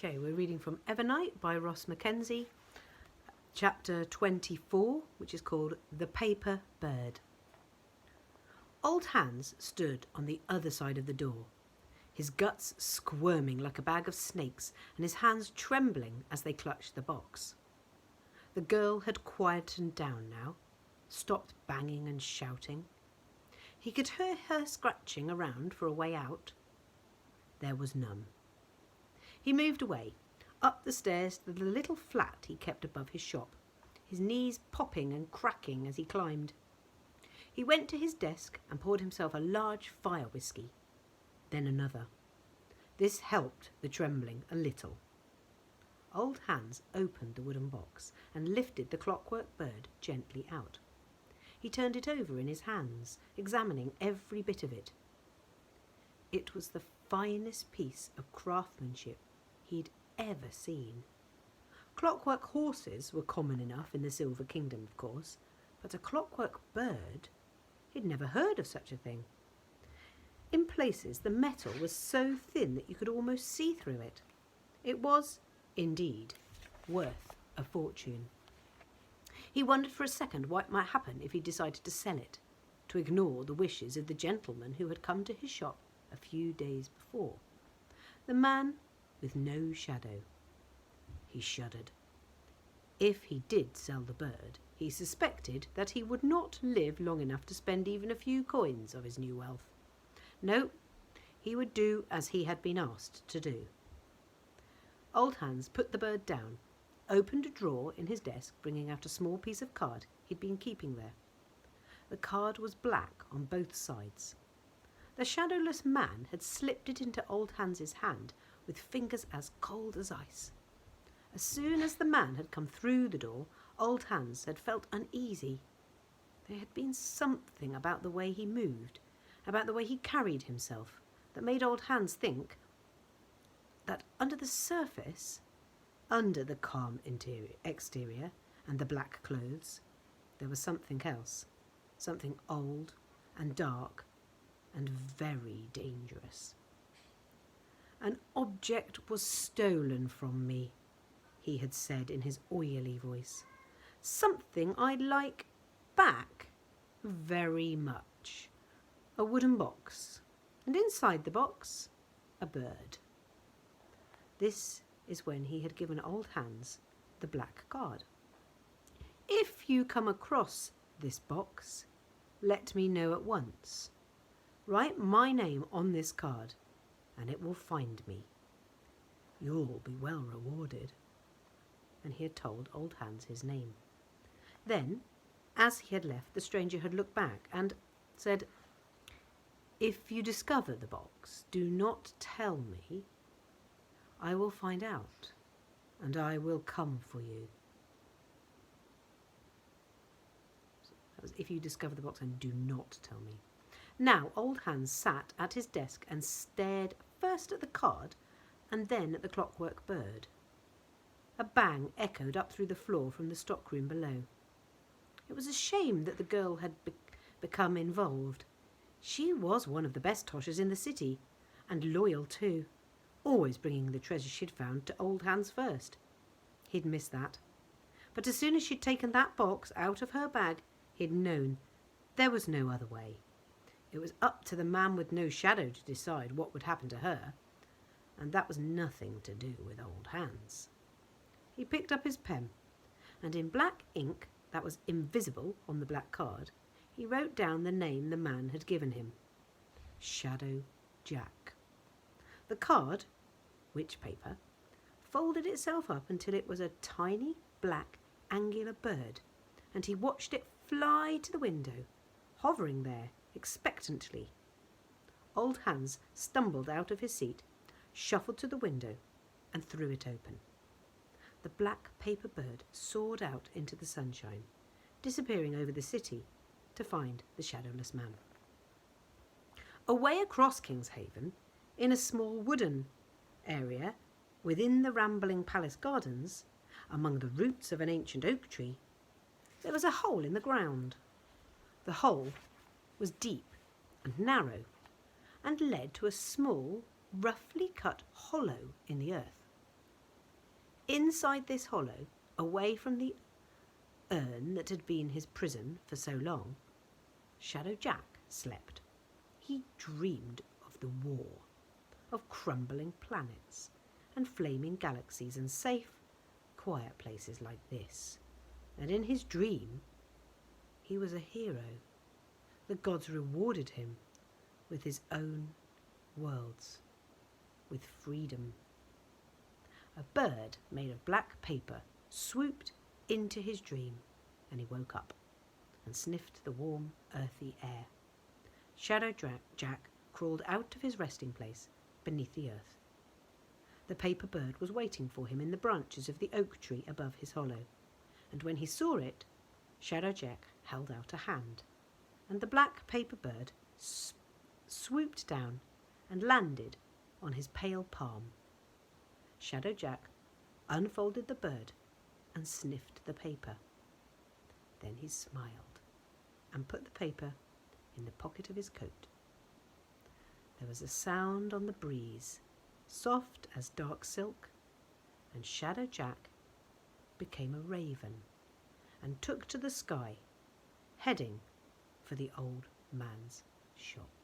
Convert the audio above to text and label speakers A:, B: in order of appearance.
A: Okay, we're reading from EVERNIGHT by Ross Mackenzie, chapter 24, which is called The Paper Bird. Old Hans stood on the other side of the door, his guts squirming like a bag of snakes and his hands trembling as they clutched the box. The girl had quietened down now, stopped banging and shouting. He could hear her scratching around for a way out. There was none. He moved away, up the stairs to the little flat he kept above his shop, his knees popping and cracking as he climbed. He went to his desk and poured himself a large fire whisky, then another. This helped the trembling a little. Old Hans opened the wooden box and lifted the clockwork bird gently out. He turned it over in his hands, examining every bit of it. It was the finest piece of craftsmanship he'd ever seen. Clockwork horses were common enough in the Silver Kingdom, of course, but a clockwork bird? He'd never heard of such a thing. In places, the metal was so thin that you could almost see through it. It was, indeed, worth a fortune. He wondered for a second what might happen if he decided to sell it, to ignore the wishes of the gentleman who had come to his shop a few days before. The man with no shadow. He shuddered. If he did sell the bird, he suspected that he would not live long enough to spend even a few coins of his new wealth. No, he would do as he had been asked to do. Old Hans put the bird down, opened a drawer in his desk, bringing out a small piece of card he'd been keeping there. The card was black on both sides. The shadowless man had slipped it into Old Hans's hand with fingers as cold as ice. As soon as the man had come through the door, Old Hans had felt uneasy. There had been something about the way he moved, about the way he carried himself, that made Old Hans think that under the surface, under the calm exterior and the black clothes, there was something else, something old and dark and very dangerous. An object was stolen from me, he had said in his oily voice. Something I'd like back very much. A wooden box, and inside the box, a bird. This is when he had given Old Hans the black card. If you come across this box, let me know at once. Write my name on this card, and it will find me. You'll be well rewarded. And he had told Old Hans his name. Then, as he had left, the stranger had looked back and said, "If you discover the box, do not tell me. I will find out, and I will come for you." So that was if you discover the box and do not tell me. Now Old Hans sat at his desk and stared first at the card and then at the clockwork bird. A bang echoed up through the floor from the stockroom below. It was a shame that the girl had become involved. She was one of the best toshers in the city, and loyal too, always bringing the treasure she'd found to Old Hans first. He'd missed that. But as soon as she'd taken that box out of her bag, he'd known there was no other way. It was up to the man with no shadow to decide what would happen to her, and that was nothing to do with Old Hans. He picked up his pen, and in black ink that was invisible on the black card, he wrote down the name the man had given him. Shadow Jack. The card, witch paper, folded itself up until it was a tiny, black, angular bird, and he watched it fly to the window, hovering there expectantly. Old Hans stumbled out of his seat, shuffled to the window, and threw it open. The black paper bird soared out into the sunshine, disappearing over the city to find the shadowless man. Away across Kingshaven, in a small wooden area within the rambling palace gardens, among the roots of an ancient oak tree, there was a hole in the ground. The hole was deep and narrow and led to a small, roughly cut hollow in the earth. Inside this hollow, away from the urn that had been his prison for so long, Shadow Jack slept. He dreamed of the war, of crumbling planets and flaming galaxies and safe, quiet places like this. And in his dream, he was a hero. The gods rewarded him with his own worlds, with freedom. A bird made of black paper swooped into his dream, and he woke up and sniffed the warm, earthy air. Shadow Jack crawled out of his resting place beneath the earth. The paper bird was waiting for him in the branches of the oak tree above his hollow, and when he saw it, Shadow Jack held out a hand, and the black paper bird swooped down and landed on his pale palm. Shadow Jack unfolded the bird and sniffed the paper. Then he smiled and put the paper in the pocket of his coat. There was a sound on the breeze, soft as dark silk, and Shadow Jack became a raven and took to the sky, heading for the old man's shop.